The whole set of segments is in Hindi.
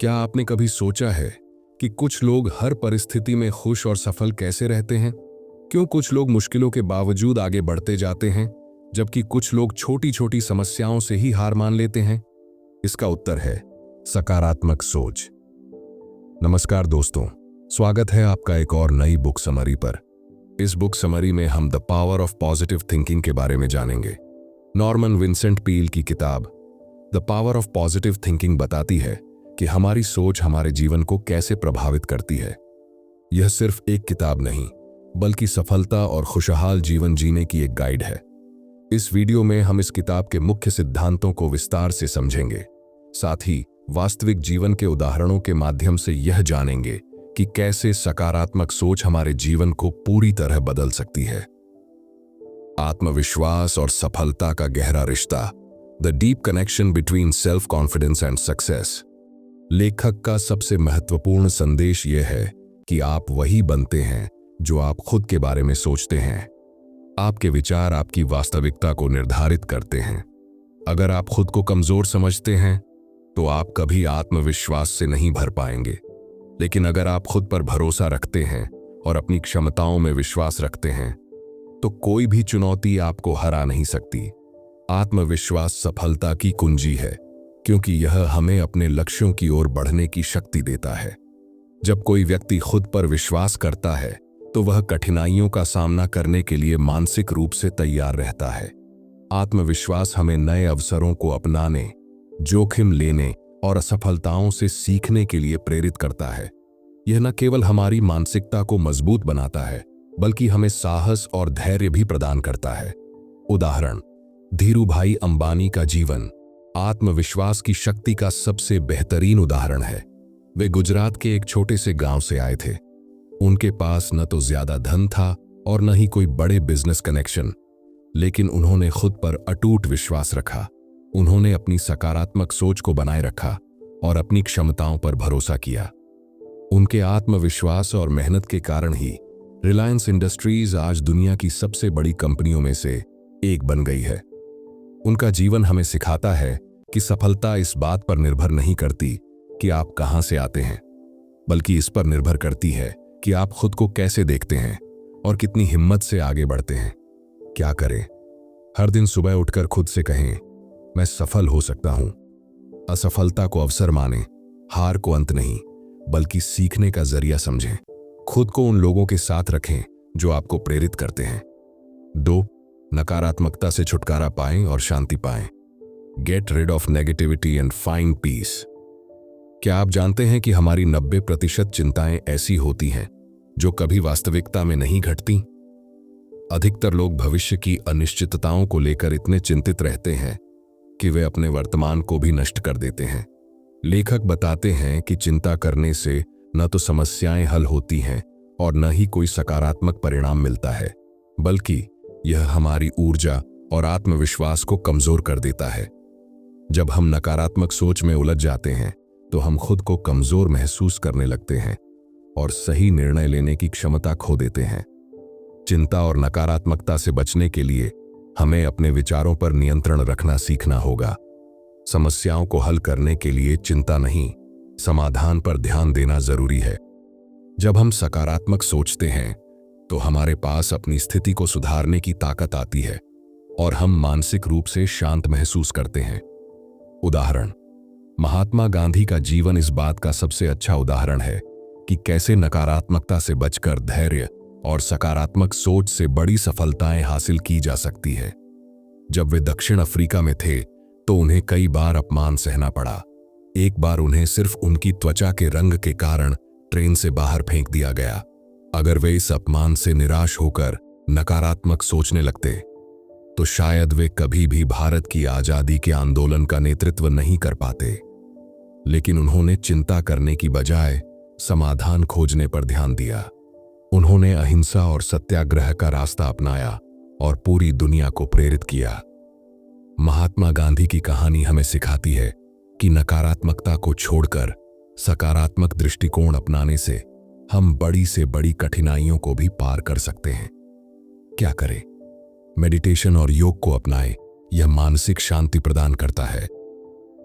क्या आपने कभी सोचा है कि कुछ लोग हर परिस्थिति में खुश और सफल कैसे रहते हैं? क्यों कुछ लोग मुश्किलों के बावजूद आगे बढ़ते जाते हैं, जबकि कुछ लोग छोटी छोटी समस्याओं से ही हार मान लेते हैं? इसका उत्तर है सकारात्मक सोच। नमस्कार दोस्तों, स्वागत है आपका एक और नई बुक समरी पर। इस बुक समरी में हम the power of positive thinking के बारे में जानेंगे। नॉर्मन विंसेंट पील की किताब the power of positive thinking बताती है कि हमारी सोच हमारे जीवन को कैसे प्रभावित करती है। यह सिर्फ एक किताब नहीं, बल्कि सफलता और खुशहाल जीवन जीने की एक गाइड है। इस वीडियो में हम इस किताब के मुख्य सिद्धांतों को विस्तार से समझेंगे। साथ ही वास्तविक जीवन के उदाहरणों के माध्यम से यह जानेंगे कि कैसे सकारात्मक सोच हमारे जीवन को पूरी तरह बदल सकती है। आत्मविश्वास और सफलता का गहरा रिश्ता, the deep connection between self confidence and success. लेखक का सबसे महत्वपूर्ण संदेश यह है कि आप वही बनते हैं जो आप खुद के बारे में सोचते हैं। आपके विचार आपकी वास्तविकता को निर्धारित करते हैं। अगर आप खुद को कमजोर समझते हैं तो आप कभी आत्मविश्वास से नहीं भर पाएंगे। लेकिन अगर आप खुद पर भरोसा रखते हैं और अपनी क्षमताओं में विश्वास रखते हैं तो कोई भी चुनौती आपको हरा नहीं सकती। आत्मविश्वास सफलता की कुंजी है, क्योंकि यह हमें अपने लक्ष्यों की ओर बढ़ने की शक्ति देता है। जब कोई व्यक्ति खुद पर विश्वास करता है तो वह कठिनाइयों का सामना करने के लिए मानसिक रूप से तैयार रहता है। आत्मविश्वास हमें नए अवसरों को अपनाने, जोखिम लेने और असफलताओं से सीखने के लिए प्रेरित करता है। यह न केवल हमारी मानसिकता को मजबूत बनाता है, बल्कि हमें साहस और धैर्य भी प्रदान करता है। उदाहरण, धीरूभाई अंबानी का जीवन आत्मविश्वास की शक्ति का सबसे बेहतरीन उदाहरण है। वे गुजरात के एक छोटे से गांव से आए थे। उनके पास न तो ज्यादा धन था और न ही कोई बड़े बिजनेस कनेक्शन, लेकिन उन्होंने खुद पर अटूट विश्वास रखा। उन्होंने अपनी सकारात्मक सोच को बनाए रखा और अपनी क्षमताओं पर भरोसा किया। उनके आत्मविश्वास और मेहनत के कारण ही रिलायंस इंडस्ट्रीज आज दुनिया की सबसे बड़ी कंपनियों में से एक बन गई है। उनका जीवन हमें सिखाता है कि सफलता इस बात पर निर्भर नहीं करती कि आप कहां से आते हैं, बल्कि इस पर निर्भर करती है कि आप खुद को कैसे देखते हैं और कितनी हिम्मत से आगे बढ़ते हैं। क्या करें? हर दिन सुबह उठकर खुद से कहें, मैं सफल हो सकता हूं। असफलता को अवसर मानें, हार को अंत नहीं, बल्कि सीखने का जरिया समझें। खुद को उन लोगों के साथ रखें जो आपको प्रेरित करते हैं। 2. नकारात्मकता से छुटकारा पाएं और शांति पाएं। Get rid of negativity and find peace. क्या आप जानते हैं कि हमारी 90% चिंताएं ऐसी होती हैं जो कभी वास्तविकता में नहीं घटती? अधिकतर लोग भविष्य की अनिश्चितताओं को लेकर इतने चिंतित रहते हैं कि वे अपने वर्तमान को भी नष्ट कर देते हैं। लेखक बताते हैं कि चिंता करने से न तो समस्याएं हल होती हैं और न ही कोई सकारात्मक परिणाम मिलता है, बल्कि यह हमारी ऊर्जा और आत्मविश्वास को कमजोर कर देता है। जब हम नकारात्मक सोच में उलझ जाते हैं तो हम खुद को कमजोर महसूस करने लगते हैं और सही निर्णय लेने की क्षमता खो देते हैं। चिंता और नकारात्मकता से बचने के लिए हमें अपने विचारों पर नियंत्रण रखना सीखना होगा। समस्याओं को हल करने के लिए चिंता नहीं, समाधान पर ध्यान देना जरूरी है। जब हम सकारात्मक सोचते हैं तो हमारे पास अपनी स्थिति को सुधारने की ताकत आती है और हम मानसिक रूप से शांत महसूस करते हैं। उदाहरण, महात्मा गांधी का जीवन इस बात का सबसे अच्छा उदाहरण है कि कैसे नकारात्मकता से बचकर धैर्य और सकारात्मक सोच से बड़ी सफलताएं हासिल की जा सकती है। जब वे दक्षिण अफ्रीका में थे तो उन्हें कई बार अपमान सहना पड़ा। एक बार उन्हें सिर्फ उनकी त्वचा के रंग के कारण ट्रेन से बाहर फेंक दिया गया। अगर वे इस अपमान से निराश होकर नकारात्मक सोचने लगते तो शायद वे कभी भी भारत की आजादी के आंदोलन का नेतृत्व नहीं कर पाते। लेकिन उन्होंने चिंता करने की बजाय समाधान खोजने पर ध्यान दिया। उन्होंने अहिंसा और सत्याग्रह का रास्ता अपनाया और पूरी दुनिया को प्रेरित किया। महात्मा गांधी की कहानी हमें सिखाती है कि नकारात्मकता को छोड़कर सकारात्मक दृष्टिकोण अपनाने से हम बड़ी से बड़ी कठिनाइयों को भी पार कर सकते हैं। क्या करें? मेडिटेशन और योग को अपनाएं। यह मानसिक शांति प्रदान करता है।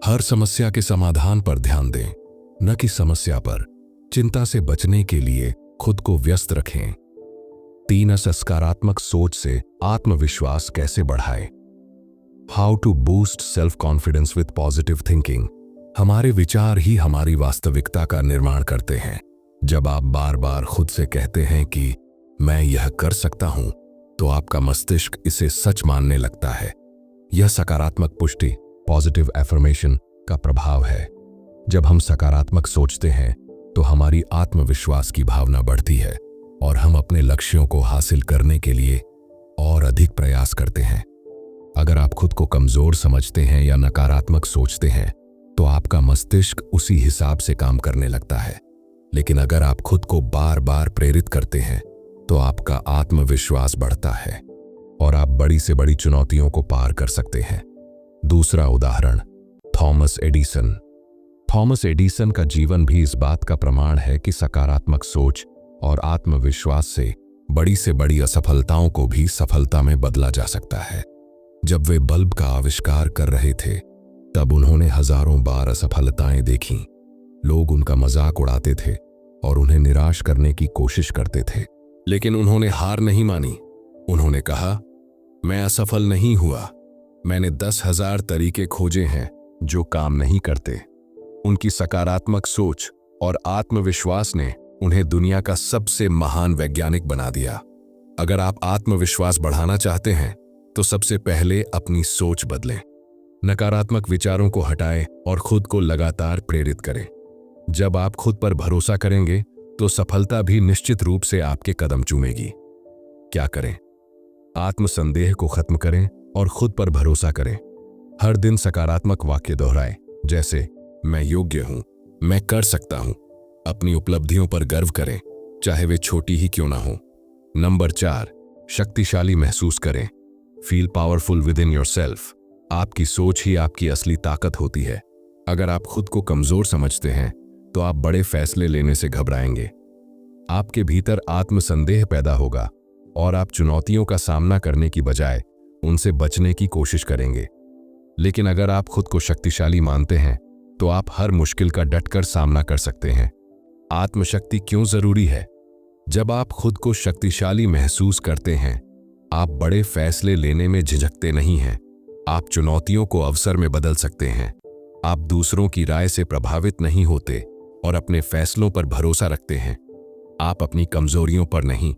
हर समस्या के समाधान पर ध्यान दें, न कि समस्या पर। चिंता से बचने के लिए खुद को व्यस्त रखें। 3 सकारात्मक सोच से आत्मविश्वास कैसे बढ़ाएं। How to boost self confidence with positive thinking. हमारे विचार ही हमारी वास्तविकता का निर्माण करते हैं। जब आप बार बार खुद से कहते हैं कि मैं यह कर सकता हूं, तो आपका मस्तिष्क इसे सच मानने लगता है। यह सकारात्मक पुष्टि, पॉजिटिव एफर्मेशन का प्रभाव है। जब हम सकारात्मक सोचते हैं तो हमारी आत्मविश्वास की भावना बढ़ती है और हम अपने लक्ष्यों को हासिल करने के लिए और अधिक प्रयास करते हैं। अगर आप खुद को कमजोर समझते हैं या नकारात्मक सोचते हैं, तो आपका मस्तिष्क उसी हिसाब से काम करने लगता है। लेकिन अगर आप खुद को बार बार प्रेरित करते हैं, तो आपका आत्मविश्वास बढ़ता है और आप बड़ी से बड़ी चुनौतियों को पार कर सकते हैं। दूसरा उदाहरण, थॉमस एडिसन। थॉमस एडिसन का जीवन भी इस बात का प्रमाण है कि सकारात्मक सोच और आत्मविश्वास से बड़ी असफलताओं को भी सफलता में बदला जा सकता है। जब वे बल्ब का आविष्कार कर रहे थे, तब उन्होंने हजारों बार असफलताएं देखीं। लोग उनका मजाक उड़ाते थे और उन्हें निराश करने की कोशिश करते थे, लेकिन उन्होंने हार नहीं मानी। उन्होंने कहा, मैं असफल नहीं हुआ। मैंने 10,000 तरीके खोजे हैं जो काम नहीं करते। उनकी सकारात्मक सोच और आत्मविश्वास ने उन्हें दुनिया का सबसे महान वैज्ञानिक बना दिया। अगर आप आत्मविश्वास बढ़ाना चाहते हैं, तो सबसे पहले अपनी सोच बदलें। नकारात्मक विचारों को हटाएं और खुद को लगातार प्रेरित करें। जब आप खुद पर भरोसा करेंगे, तो सफलता भी निश्चित रूप से आपके कदम चूमेगी। क्या करें? आत्मसंदेह को खत्म करें और खुद पर भरोसा करें। हर दिन सकारात्मक वाक्य दोहराएं, जैसे मैं योग्य हूं, मैं कर सकता हूं। अपनी उपलब्धियों पर गर्व करें, चाहे वे छोटी ही क्यों ना हो। नंबर 4, शक्तिशाली महसूस करें। Feel powerful with in yourself. आपकी सोच ही आपकी असली ताकत होती है। अगर आप खुद को कमजोर समझते हैं, तो आप बड़े फैसले लेने से घबराएंगे। आपके भीतर आत्मसंदेह पैदा होगा और आप चुनौतियों का सामना करने की बजाय उनसे बचने की कोशिश करेंगे। लेकिन अगर आप खुद को शक्तिशाली मानते हैं, तो आप हर मुश्किल का डटकर सामना कर सकते हैं। आत्मशक्ति क्यों जरूरी है? जब आप खुद को शक्तिशाली महसूस करते हैं, आप बड़े फैसले लेने में झिझकते नहीं हैं। आप चुनौतियों को अवसर में बदल सकते हैं। आप दूसरों की राय से प्रभावित नहीं होते और अपने फैसलों पर भरोसा रखते हैं। आप अपनी कमजोरियों पर नहीं,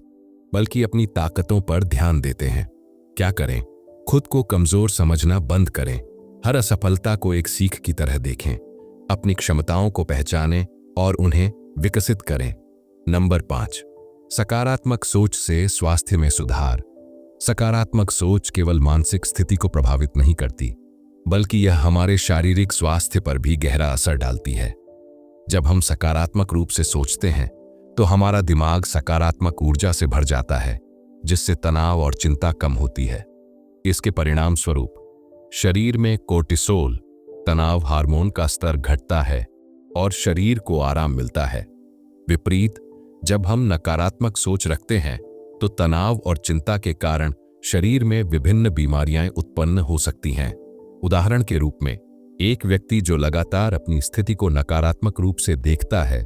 बल्कि अपनी ताकतों पर ध्यान देते हैं। क्या करें? खुद को कमजोर समझना बंद करें। हर असफलता को एक सीख की तरह देखें। अपनी क्षमताओं को पहचानें और उन्हें विकसित करें। नंबर 5, सकारात्मक सोच से स्वास्थ्य में सुधार। सकारात्मक सोच केवल मानसिक स्थिति को प्रभावित नहीं करती, बल्कि यह हमारे शारीरिक स्वास्थ्य पर भी गहरा असर डालती है। जब हम सकारात्मक रूप से सोचते हैं, तो हमारा दिमाग सकारात्मक ऊर्जा से भर जाता है, जिससे तनाव और चिंता कम होती है। इसके परिणाम स्वरूप शरीर में कोर्टिसोल, तनाव हार्मोन का स्तर घटता है और शरीर को आराम मिलता है। विपरीत, जब हम नकारात्मक सोच रखते हैं, तो तनाव और चिंता के कारण शरीर में विभिन्न बीमारियां उत्पन्न हो सकती हैं। उदाहरण के रूप में, एक व्यक्ति जो लगातार अपनी स्थिति को नकारात्मक रूप से देखता है,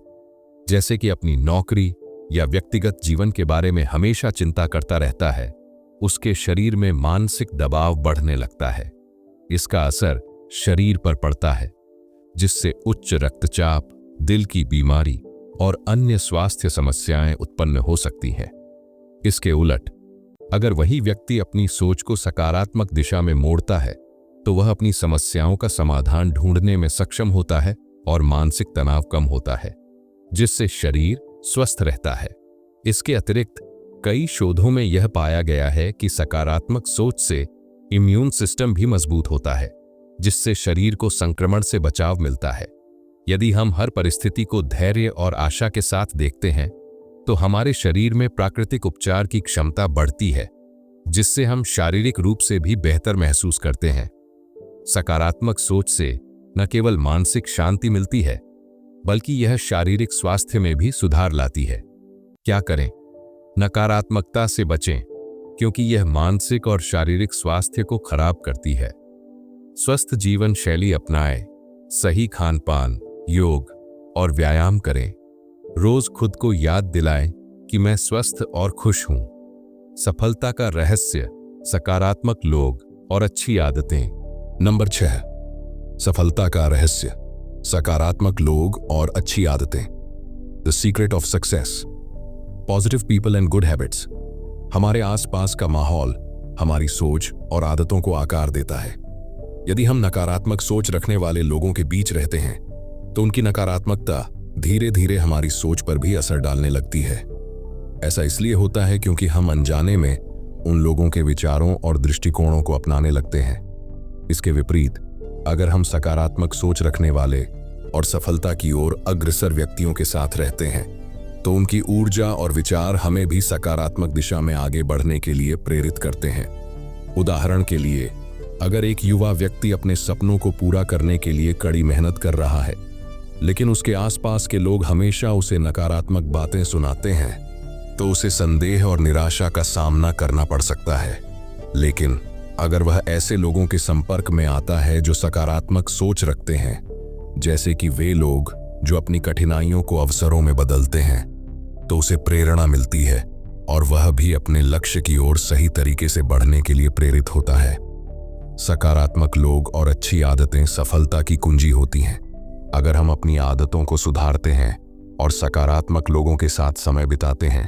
जैसे कि अपनी नौकरी या व्यक्तिगत जीवन के बारे में हमेशा चिंता करता रहता है, उसके शरीर में मानसिक दबाव बढ़ने लगता है। इसका असर शरीर पर पड़ता है, जिससे उच्च रक्तचाप, दिल की बीमारी और अन्य स्वास्थ्य समस्याएं उत्पन्न हो सकती हैं। इसके उलट, अगर वही व्यक्ति अपनी सोच को सकारात्मक दिशा में मोड़ता है, तो वह अपनी समस्याओं का समाधान ढूंढने में सक्षम होता है और मानसिक तनाव कम होता है, जिससे शरीर स्वस्थ रहता है। इसके अतिरिक्त कई शोधों में यह पाया गया है कि सकारात्मक सोच से इम्यून सिस्टम भी मजबूत होता है, जिससे शरीर को संक्रमण से बचाव मिलता है। यदि हम हर परिस्थिति को धैर्य और आशा के साथ देखते हैं, तो हमारे शरीर में प्राकृतिक उपचार की क्षमता बढ़ती है, जिससे हम शारीरिक रूप से भी बेहतर महसूस करते हैं। सकारात्मक सोच से न केवल मानसिक शांति मिलती है, बल्कि यह शारीरिक स्वास्थ्य में भी सुधार लाती है। क्या करें? नकारात्मकता से बचें, क्योंकि यह मानसिक और शारीरिक स्वास्थ्य को खराब करती है। स्वस्थ जीवन शैली अपनाएं। सही खान पान, योग और व्यायाम करें। रोज खुद को याद दिलाएं कि मैं स्वस्थ और खुश हूं। सफलता का रहस्य सकारात्मक लोग और अच्छी आदतें। नंबर 6, सफलता का रहस्य सकारात्मक लोग और अच्छी आदतें। The secret of success, positive people and good habits. हमारे आसपास का माहौल हमारी सोच और आदतों को आकार देता है। यदि हम नकारात्मक सोच रखने वाले लोगों के बीच रहते हैं तो उनकी नकारात्मकता धीरे धीरे हमारी सोच पर भी असर डालने लगती है। ऐसा इसलिए होता है क्योंकि हम अनजाने में उन लोगों के विचारों और दृष्टिकोणों को अपनाने लगते हैं। इसके विपरीत, अगर हम सकारात्मक सोच रखने वाले और सफलता की ओर अग्रसर व्यक्तियों के साथ रहते हैं तो उनकी ऊर्जा और विचार हमें भी सकारात्मक दिशा में आगे बढ़ने के लिए प्रेरित करते हैं। उदाहरण के लिए, अगर एक युवा व्यक्ति अपने सपनों को पूरा करने के लिए कड़ी मेहनत कर रहा है लेकिन उसके आसपास के लोग हमेशा उसे नकारात्मक बातें सुनाते हैं तो उसे संदेह और निराशा का सामना करना पड़ सकता है। लेकिन अगर वह ऐसे लोगों के संपर्क में आता है जो सकारात्मक सोच रखते हैं, जैसे कि वे लोग जो अपनी कठिनाइयों को अवसरों में बदलते हैं, तो उसे प्रेरणा मिलती है और वह भी अपने लक्ष्य की ओर सही तरीके से बढ़ने के लिए प्रेरित होता है। सकारात्मक लोग और अच्छी आदतें सफलता की कुंजी होती हैं। अगर हम अपनी आदतों को सुधारते हैं और सकारात्मक लोगों के साथ समय बिताते हैं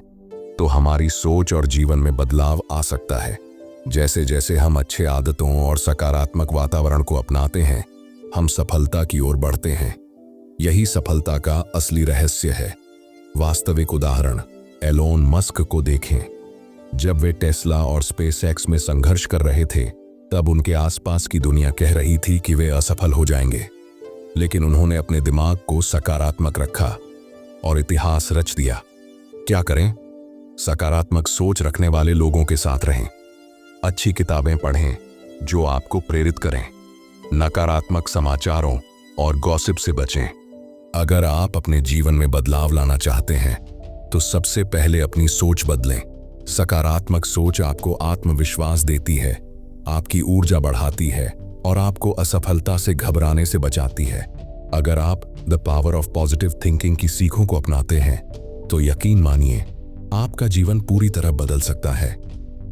तो हमारी सोच और जीवन में बदलाव आ सकता है। जैसे जैसे हम अच्छे आदतों और सकारात्मक वातावरण को अपनाते हैं, हम सफलता की ओर बढ़ते हैं। यही सफलता का असली रहस्य है। वास्तविक उदाहरण एलोन मस्क को देखें। जब वे टेस्ला और स्पेसएक्स में संघर्ष कर रहे थे, तब उनके आसपास की दुनिया कह रही थी कि वे असफल हो जाएंगे, लेकिन उन्होंने अपने दिमाग को सकारात्मक रखा और इतिहास रच दिया। क्या करें? सकारात्मक सोच रखने वाले लोगों के साथ रहें। अच्छी किताबें पढ़ें जो आपको प्रेरित करें। नकारात्मक समाचारों और गॉसिप से बचें। अगर आप अपने जीवन में बदलाव लाना चाहते हैं तो सबसे पहले अपनी सोच बदलें। सकारात्मक सोच आपको आत्मविश्वास देती है, आपकी ऊर्जा बढ़ाती है और आपको असफलता से घबराने से बचाती है। अगर आप the power of positive thinking की सीखों को अपनाते हैं तो यकीन मानिए आपका जीवन पूरी तरह बदल सकता है।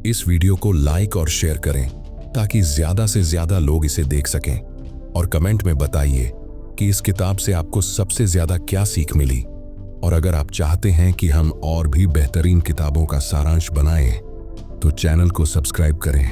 इस वीडियो को लाइक और शेयर करें ताकि ज्यादा से ज्यादा लोग इसे देख सकें, और कमेंट में बताइए कि इस किताब से आपको सबसे ज्यादा क्या सीख मिली। और अगर आप चाहते हैं कि हम और भी बेहतरीन किताबों का सारांश बनाएं तो चैनल को सब्सक्राइब करें।